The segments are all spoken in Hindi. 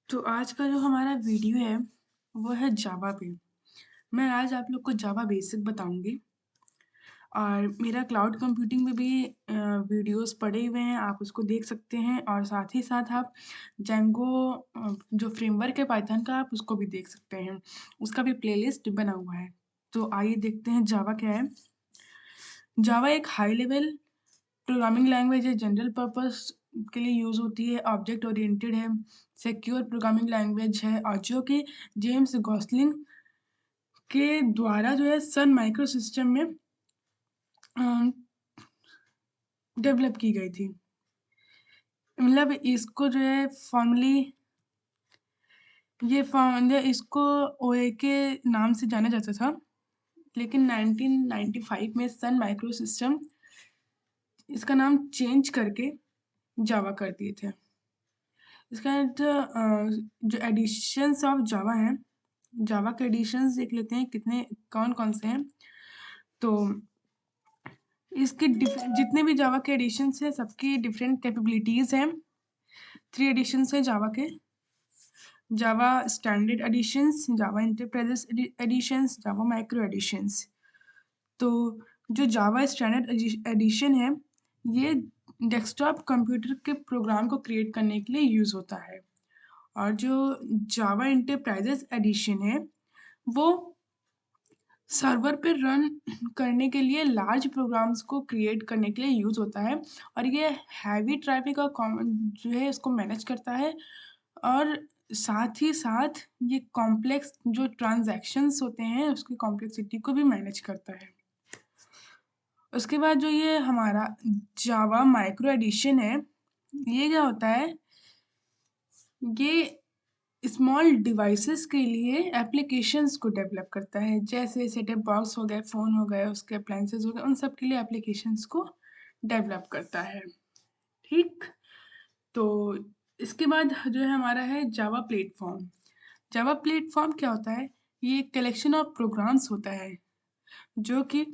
तो आज का जो हमारा वीडियो है वो है जावा पे। मैं आज आप लोग को जावा बेसिक बताऊंगी और मेरा क्लाउड कंप्यूटिंग में भी वीडियोस पड़े हुए हैं, आप उसको देख सकते हैं और साथ ही साथ आप जेंगो जो फ्रेमवर्क है पाइथन का आप उसको भी देख सकते हैं, उसका भी प्लेलिस्ट बना हुआ है। तो आइए देखते हैं जावा क्या है। जावा एक हाई लेवल प्रोग्रामिंग लैंग्वेज है, जनरल पर्पस के लिए यूज़ होती है, ऑब्जेक्ट ओरिएंटेड है, सिक्योर प्रोग्रामिंग लैंग्वेज है और जो कि जेम्स गॉसलिंग के द्वारा जो है सन माइक्रो सिस्टम में डेवलप की गई थी। मतलब इसको जो है फॉर्मली इसको ओए के नाम से जाना जाता था, लेकिन 1995 में सन माइक्रो सिस्टम इसका नाम चेंज करके जावा कर दिए थे। इसका जो एडिशंस ऑफ जावा हैं, जावा के एडिशंस देख लेते हैं कितने कौन कौन से हैं। तो इसके जितने भी जावा के एडिशंस हैं सबकी डिफरेंट कैपेबिलिटीज़ हैं। 3 एडिशंस हैं जावा के: Java standard editions, Java enterprises editions, Java micro editions. तो जो जावा स्टैंडर्ड एडिशन है ये डेस्कटॉप कंप्यूटर के प्रोग्राम को क्रिएट करने के लिए यूज़ होता है, और जो जावा एंटरप्राइजेस एडिशन है वो सर्वर पे रन करने के लिए लार्ज प्रोग्राम्स को क्रिएट करने के लिए यूज़ होता है, और ये हैवी ट्रैफिक और जो है इसको मैनेज करता है, और साथ ही साथ ये कॉम्प्लेक्स जो ट्रांजैक्शंस होते हैं उसकी कॉम्प्लेक्सिटी को भी मैनेज करता है। उसके बाद जो ये हमारा जावा माइक्रो एडिशन है, ये क्या होता है, ये स्मॉल डिवाइसेस के लिए एप्लीकेशंस को डेवलप करता है, जैसे सेटअप बॉक्स हो गए, फ़ोन हो गए, उसके अप्लायंसेस हो गए, उन सब के लिए एप्लीकेशंस को डेवलप करता है। ठीक, तो इसके बाद जो है हमारा है जावा प्लेटफॉर्म। जावा प्लेटफॉर्म क्या होता है, ये एक कलेक्शन ऑफ प्रोग्राम्स होता है जो कि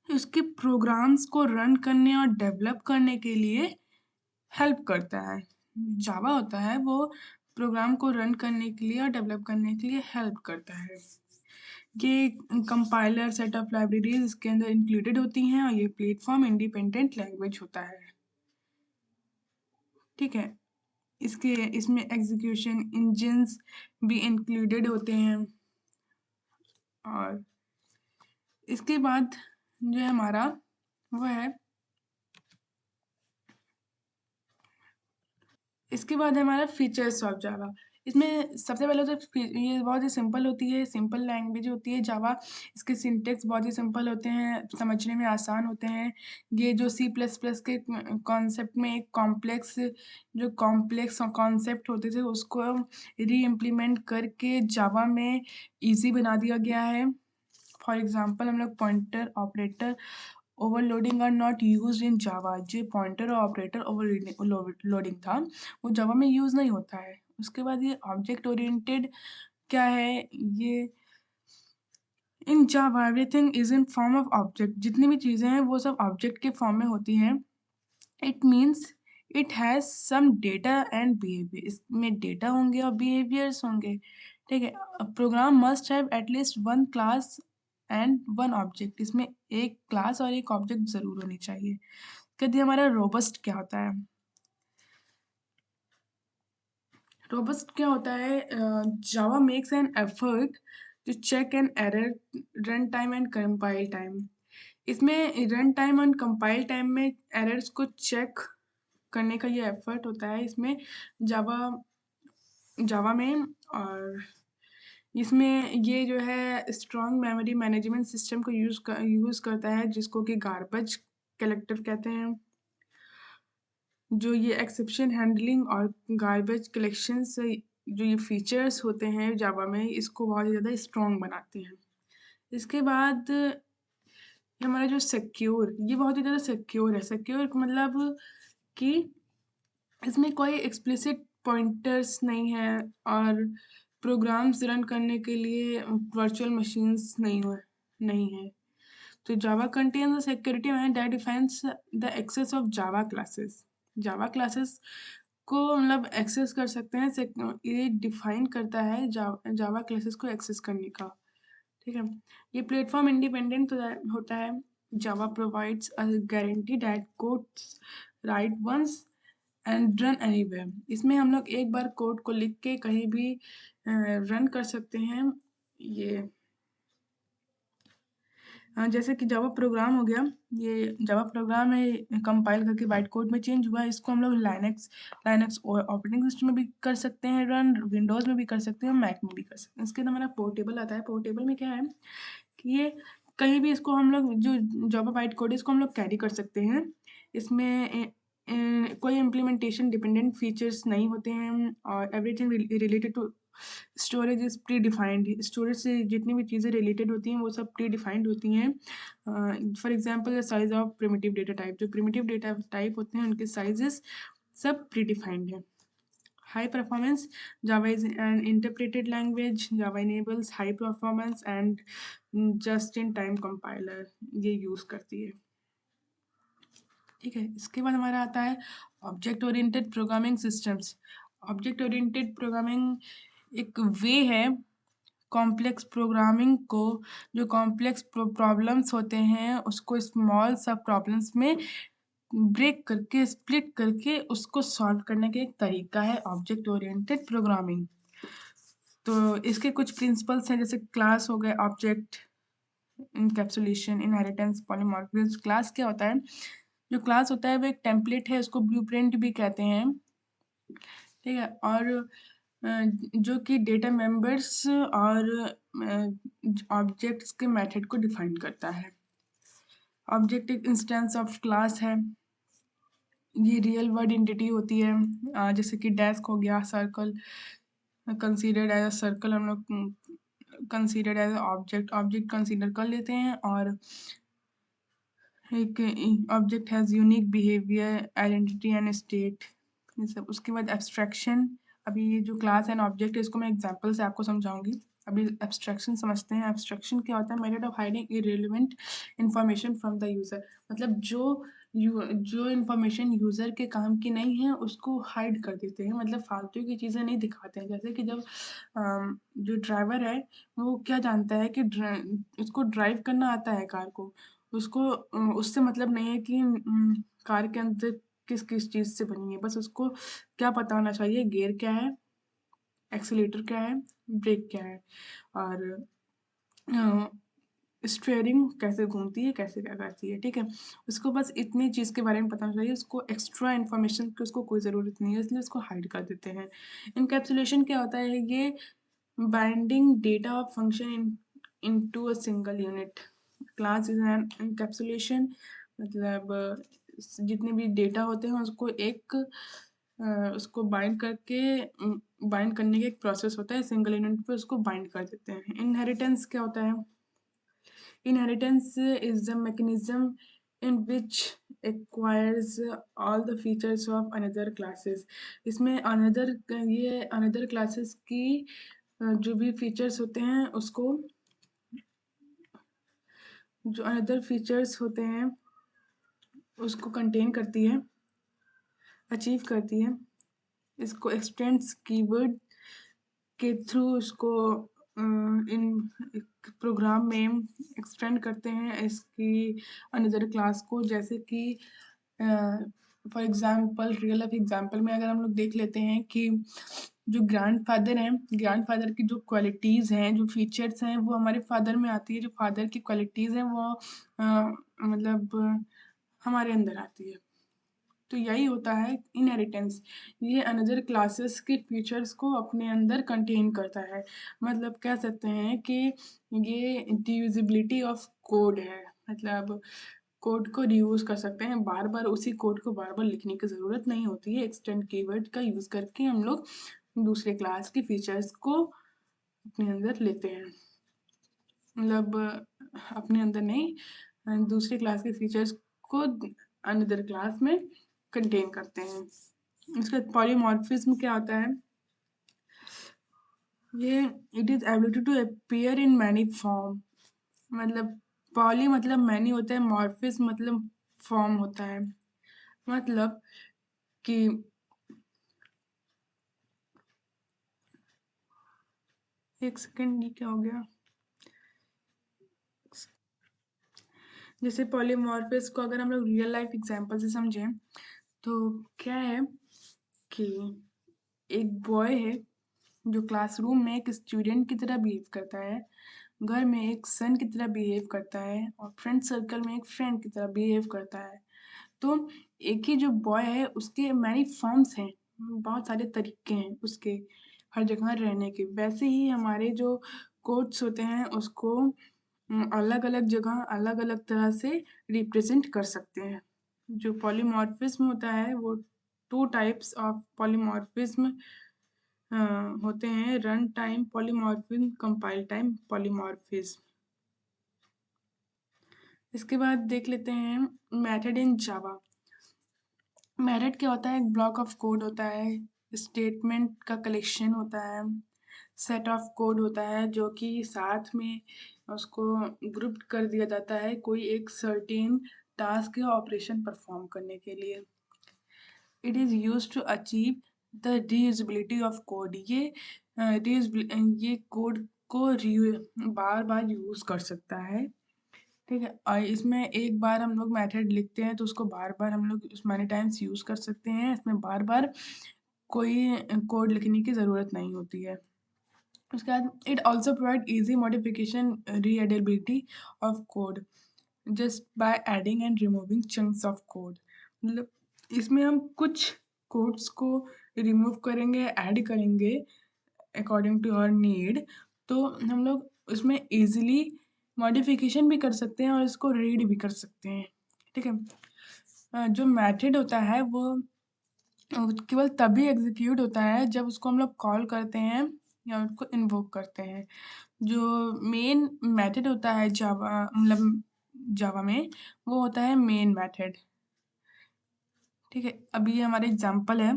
उसके प्रोग्राम्स को रन करने और डेवलप करने के लिए हेल्प करता है। जावा होता है वो प्रोग्राम को रन करने के लिए और डेवलप करने के लिए हेल्प करता है। ये कंपाइलर सेट ऑफ लाइब्रेरीज इसके अंदर इंक्लूडेड होती हैं और ये प्लेटफॉर्म इंडिपेंडेंट लैंग्वेज होता है। ठीक है, इसके इसमें एग्जीक्यूशन इंजन्स भी इंक्लूडेड होते हैं। और इसके बाद जो है हमारा वो है, इसके बाद है हमारा फीचर्स ऑफ जावा। इसमें सबसे पहले तो ये बहुत ही सिंपल होती है, सिंपल लैंग्वेज होती है जावा। इसके सिंटेक्स बहुत ही सिंपल होते हैं, समझने में आसान होते हैं। ये जो सी प्लस प्लस के कॉन्सेप्ट में एक कॉम्प्लेक्स कॉन्सेप्ट होते थे उसको री इम्प्लीमेंट करके जावा में इजी बना दिया गया है। फॉर एग्जांपल हम लोग pointer operator overloading are not used in Java. जो पॉइंटर और ऑपरेटर ओवरलोडिंग था वो जावा में यूज़ नहीं होता है। उसके बाद ये ऑब्जेक्ट ओरिएंटेड क्या है, ये in Java everything is in form of object. जितनी भी चीज़ें हैं वो सब ऑब्जेक्ट के फॉर्म में होती हैं। It means it has some data and behaviour. इसमें डेटा होंगे और बिहेवियर्स होंगे। ठीक है, program must have at least one class and one object. इसमें एक क्लास और एक ऑब्जेक्ट ज़रूर होनी चाहिए। कहते हैं हमारा रोबस्ट क्या होता है। रोबस्ट क्या होता है, Java makes an effort to check an error run time and compile time. इसमें रन टाइम और कंपाइल टाइम में एरर्स को चेक करने का ये एफर्ट होता है इसमें जावा जावा में। और इसमें ये जो है स्ट्रॉन्ग मेमोरी मैनेजमेंट सिस्टम को यूज़ करता है, जिसको कि गार्बेज कलेक्टर कहते हैं। जो ये एक्सेप्शन हैंडलिंग और गार्बेज कलेक्शन से जो ये फीचर्स होते हैं जावा में, इसको बहुत ही ज़्यादा स्ट्रॉन्ग बनाते हैं। इसके बाद हमारा जो सिक्योर, ये बहुत ही ज़्यादा सिक्योर है। सिक्योर मतलब कि इसमें कोई एक्सप्लिसिट पॉइंटर्स नहीं है, और प्रोग्राम्स रन करने के लिए वर्चुअल मशीन्स नहीं है। तो जावा contains a security and that defines the access of Java classes. Java classes को मतलब एक्सेस कर सकते हैं। ये डिफाइन करता है जावा क्लासेस को एक्सेस करने का, ठीक है। ये प्लेटफॉर्म इंडिपेंडेंट होता है। Java provides a guarantee that codes write once and run anywhere. इसमें हम लोग एक बार कोड को लिख के कहीं भी रन कर सकते हैं। ये जैसे कि जावा प्रोग्राम हो गया, ये जावा प्रोग्राम है कंपाइल करके बाइट कोड में चेंज हुआ है। इसको हम लोग लाइनक्स ऑपरेटिंग सिस्टम में भी कर सकते हैं रन, विंडोज़ में भी कर सकते हैं, मैक में भी कर सकते हैं। इसके बाद हमारा पोर्टेबल आता है। पोर्टेबल में क्या है कि ये कहीं भी इसको हम लोग जो जावा बाइट कोड है इसको हम लोग कैरी कर सकते हैं। इसमें कोई इम्प्लीमेंटेशन डिपेंडेंट फीचर्स नहीं होते हैं और everything related to storage is predefined. Storage से जितनी भी चीज़ें रिलेटेड होती हैं वो सब प्री डिफाइंड होती हैं। For example the size of primitive data type, जो प्रिमिटिव डेटा टाइप होते हैं उनके साइजेस सब प्री डिफाइंड है। High performance, Java is an interpreted language. Java enables high performance and just-in-time compiler ये यूज़ करती है, ठीक है। इसके बाद हमारा आता है object oriented programming systems. Object oriented programming एक वे है कॉम्प्लेक्स प्रोग्रामिंग को, जो कॉम्प्लेक्स प्रॉब्लम्स होते हैं उसको स्मॉल सब प्रॉब्लम्स में ब्रेक करके स्प्लिट करके उसको सॉल्व करने का एक तरीका है ऑब्जेक्ट ओरिएंटेड प्रोग्रामिंग। तो इसके कुछ प्रिंसिपल्स हैं, जैसे क्लास हो गए, object, encapsulation, inheritance, polymorphism. Class क्या होता है? जो क्लास होता है वो एक टेम्पलेट है, उसको ब्लूप्रिंट भी कहते हैं, ठीक है। और जो कि डेटा मेंबर्स और ऑब्जेक्ट्स के मेथड को डिफाइन करता है। ऑब्जेक्ट एक इंस्टेंस ऑफ क्लास है। ये रियल वर्ड एंटिटी होती है, जैसे कि डेस्क हो गया, circle considered as a circle हम लोग कंसीडर्ड एज ऑब्जेक्ट कंसीडर कर लेते हैं। और एक object has unique behaviour, identity and state, ये सब। उसके बाद एब्स्ट्रैक्शन। अभी ये जो क्लास एंड ऑब्जेक्ट है इसको मैं एग्जांपल से आपको समझाऊंगी। अभी एब्स्ट्रैक्शन समझते हैं। एब्स्ट्रैक्शन क्या होता है? Method of hiding irrelevant information from the user. मतलब जो इंफॉर्मेशन यूज़र के काम की नहीं है उसको हाइड कर देते हैं, मतलब फालतू की चीज़ें नहीं दिखाते हैं। जैसे कि जब जो ड्राइवर है वो क्या जानता है कि उसको ड्राइव करना आता है कार को, उसको उससे मतलब नहीं है कि कार के अंदर किस चीज़ से बनी है। बस उसको क्या पता होना चाहिए, गियर क्या है, एक्सीलेटर क्या है, ब्रेक क्या है, और स्टीयरिंग कैसे घूमती है, कैसे क्या करती है, ठीक है। उसको बस इतनी चीज़ के बारे में पता होना चाहिए। उसको एक्स्ट्रा इन्फॉर्मेशन की उसको कोई ज़रूरत नहीं है, इसलिए उसको हाइड कर देते हैं। इनकैप्सुलेशन क्या होता है? ये binding data of function into a single unit. Class is an encapsulation, मतलब जितने भी डेटा होते हैं उसको उसको बाइंड करने का एक प्रोसेस होता है, सिंगल यूनिट पे उसको बाइंड कर देते हैं। इनहेरिटेंस क्या होता है? Inheritance is the mechanism in which acquires all the features of another classes. इसमें another classes की जो भी features होते हैं उसको, जो another features होते हैं उसको contain करती है, अचीव करती है। इसको एक्सटेंड्स कीवर्ड के थ्रू उसको इन प्रोग्राम में एक्सटेंड करते हैं इसकी अनदर क्लास को। जैसे कि for example, real life example में अगर हम लोग देख लेते हैं कि जो ग्रैंडफादर हैं, ग्रैंडफादर की जो क्वालिटीज़ हैं, जो फीचर्स हैं, वो हमारे फादर में आती है। जो फादर की क्वालिटीज़ हैं वो मतलब हमारे अंदर आती है। तो यही होता है इनहेरिटेंस। ये अनदर क्लासेस के फीचर्स को अपने अंदर कंटेन करता है। मतलब कह सकते हैं कि ये डिविजिबिलिटी ऑफ कोड है। मतलब कोड को रीयूज़ कर सकते हैं, बार-बार उसी कोड को बार-बार लिखने की ज़रूरत नहीं होती है। एक्सटेंड कीवर्ड का यूज़ करके हम लोग दूसरे क्लास के फीचर्स को अपने अंदर लेते हैं। मतलब अपने अंदर नहीं, दूसरे क्लास के फीचर्स को अनदर क्लास में कंटेन करते हैं। इसका पॉलीमॉर्फिज्म क्या होता है? ये it is ability to appear in many form. मतलब पॉली मतलब मैनी होता है, मॉर्फिज्म मतलब फॉर्म होता है। मतलब कि एक सेकंड, ये क्या हो गया? जैसे पॉलीमॉर्फिज्म को अगर हम लोग रियल लाइफ एग्जांपल से समझें तो क्या है कि एक बॉय है जो क्लासरूम में एक स्टूडेंट की तरह बिहेव करता है, घर में एक सन की तरह बिहेव करता है और फ्रेंड सर्कल में एक फ्रेंड की तरह बिहेव करता है। तो एक ही जो बॉय है उसके मैनी फॉर्म्स हैं, बहुत सारे तरीके हैं उसके हर जगह रहने के। वैसे ही हमारे जो कोड्स होते हैं उसको अलग-अलग जगह अलग-अलग तरह से रिप्रेजेंट कर सकते हैं। जो पॉलीमॉर्फिज्म होता है वो 2 टाइप्स ऑफ पॉलीमॉर्फिज्म होते हैं, run time polymorphism, compile time polymorphism. इसके बाद देख लेते हैं मेथड इन जावा। मेथड क्या होता है? एक ब्लॉक ऑफ कोड होता है, स्टेटमेंट का कलेक्शन होता है, सेट ऑफ कोड होता है जो कि साथ में उसको ग्रुप कर दिया जाता है कोई एक सर्टेन टास्क या ऑपरेशन परफॉर्म करने के लिए। It is use to achieve the reusability of code. ये कोड को बार बार यूज कर सकता है, ठीक है। और इसमें एक बार हम लोग मेथड लिखते हैं तो उसको बार बार हम लोग उस मैनी टाइम्स यूज कर सकते हैं। इसमें बार बार कोई कोड लिखने की ज़रूरत नहीं होती है। उसके बाद it also provide easy modification readability of code just by adding and removing chunks of code. मतलब इसमें हम कुछ कोड्स को रिमूव करेंगे, ऐड करेंगे अकॉर्डिंग टू आवर नीड, तो हम लोग उसमें इजीली मॉडिफिकेशन भी कर सकते हैं और इसको रीड भी कर सकते हैं, ठीक है। जो मेथड होता है वो केवल तभी एग्जीक्यूट होता है जब उसको हम लोग कॉल करते हैं या उसको इन्वोक करते हैं। जो मेन मेथड होता है जावा मतलब जावा में वो होता है मेन मेथड, ठीक है। अभी ये हमारा एग्जांपल है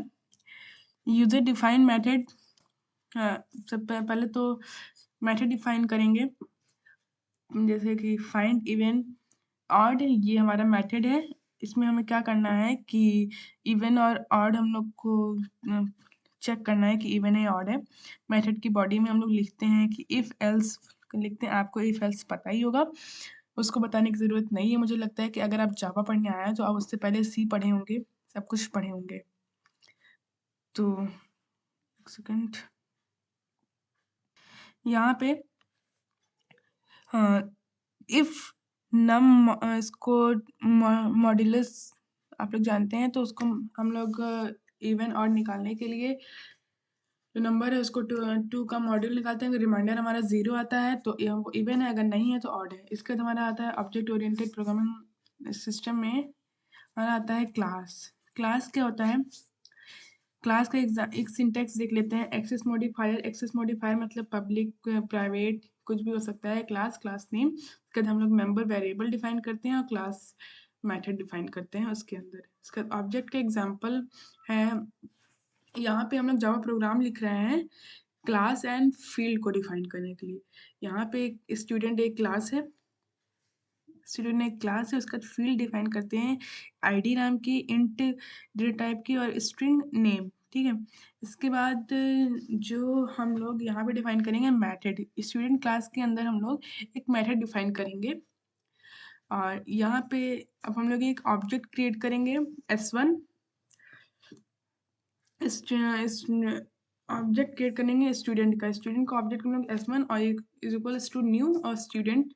यूजर डिफाइन मेथड। सब पहले तो मेथड डिफाइन करेंगे, जैसे कि फाइंड इवन ऑड, ये हमारा मेथड है। इसमें हमें क्या करना है कि इवन और ऑड हम लोग को चेक करना है कि इवन है ऑड है। मेथड की बॉडी में हम लोग लिखते हैं कि इफ एल्स लिखते हैं। आपको इफ एल्स पता ही होगा, उसको बताने की ज़रूरत नहीं है। मुझे लगता है कि अगर आप जावा पढ़ने आए हैं तो आप उससे पहले सी पढ़े होंगे, सब कुछ पढ़े होंगे। तो एक सेकंड, यहाँ पे इफ नम इसको मॉड्यूलस आप लोग जानते हैं, तो उसको हम लोग इवन और निकालने के लिए जो नंबर है उसको टू का मॉड्यूल निकालते हैं। रिमाइंडर हमारा 0 आता है तो वो इवन है, अगर नहीं है तो ऑड है। इसके बाद हमारा आता है ऑब्जेक्ट ओरिएंटेड प्रोग्रामिंग सिस्टम में हमारा आता है क्लास। क्लास क्या होता है? क्लास का एक सिंटेक्स देख लेते हैं। एक्सेस मॉडिफायर मतलब पब्लिक, प्राइवेट कुछ भी हो सकता है। Class name. उसके बाद हम लोग मेंबर वेरिएबल डिफाइन करते हैं और क्लास मेथड डिफाइन करते हैं उसके अंदर। उसके बाद ऑब्जेक्ट का एग्जांपल है, यहाँ पे हम लोग जावा प्रोग्राम लिख रहे हैं क्लास एंड फील्ड को डिफाइन करने के लिए। यहाँ पे स्टूडेंट एक क्लास है, स्टूडेंट एक क्लास है। उसका फील्ड डिफाइन करते हैं आईडी नाम की, इंट डेटा टाइप की और स्ट्रिंग नेम, ठीक है। इसके बाद जो हम लोग यहाँ पे डिफाइन करेंगे मेथड, स्टूडेंट क्लास के अंदर हम लोग एक मेथड डिफाइन करेंगे और यहाँ पे अब हम लोग एक ऑब्जेक्ट क्रिएट करेंगे s1। ऑब्जेक्ट क्रिएट करेंगे स्टूडेंट का। स्टूडेंट का ऑब्जेक्ट हम लोग s1 और एक इज इक्वल्स टू न्यू और स्टूडेंट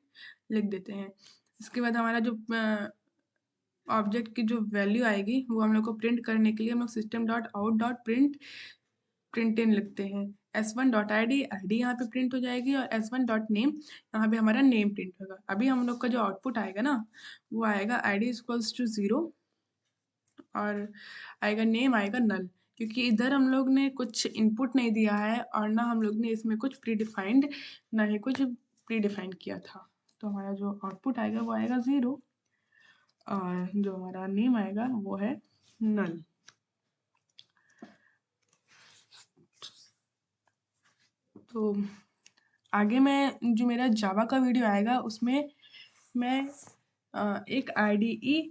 लिख देते हैं। इसके बाद हमारा जो ऑब्जेक्ट की जो वैल्यू आएगी वो हम लोग को प्रिंट करने के लिए हम लोग system dot out dot print in लिखते हैं। s1 डॉट आई डी यहाँ पे प्रिंट हो जाएगी और s1 डॉट नेम यहाँ पे हमारा नेम प्रिंट होगा। अभी हम लोग का जो आउटपुट आएगा ना वो आएगा आई डी इक्वल्स टू 0 और आएगा नेम आएगा नल, क्योंकि इधर हम लोग ने कुछ इनपुट नहीं दिया है और ना हम लोग ने इसमें कुछ प्री डिफाइंड ना ही कुछ प्री डिफाइंड किया था। तो हमारा जो आउटपुट आएगा वो आएगा 0 और जो हमारा नेम आएगा वो है नल। तो आगे मैं जो मेरा जावा का वीडियो आएगा उसमें मैं एक IDE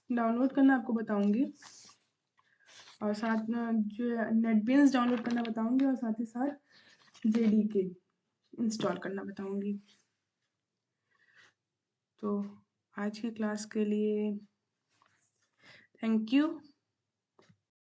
डाउनलोड करना आपको बताऊंगी और साथ में जो नेटबीन्स डाउनलोड करना बताऊंगी और साथ ही साथ जेडीके इंस्टॉल करना बताऊंगी। तो आज की क्लास के लिए थैंक यू।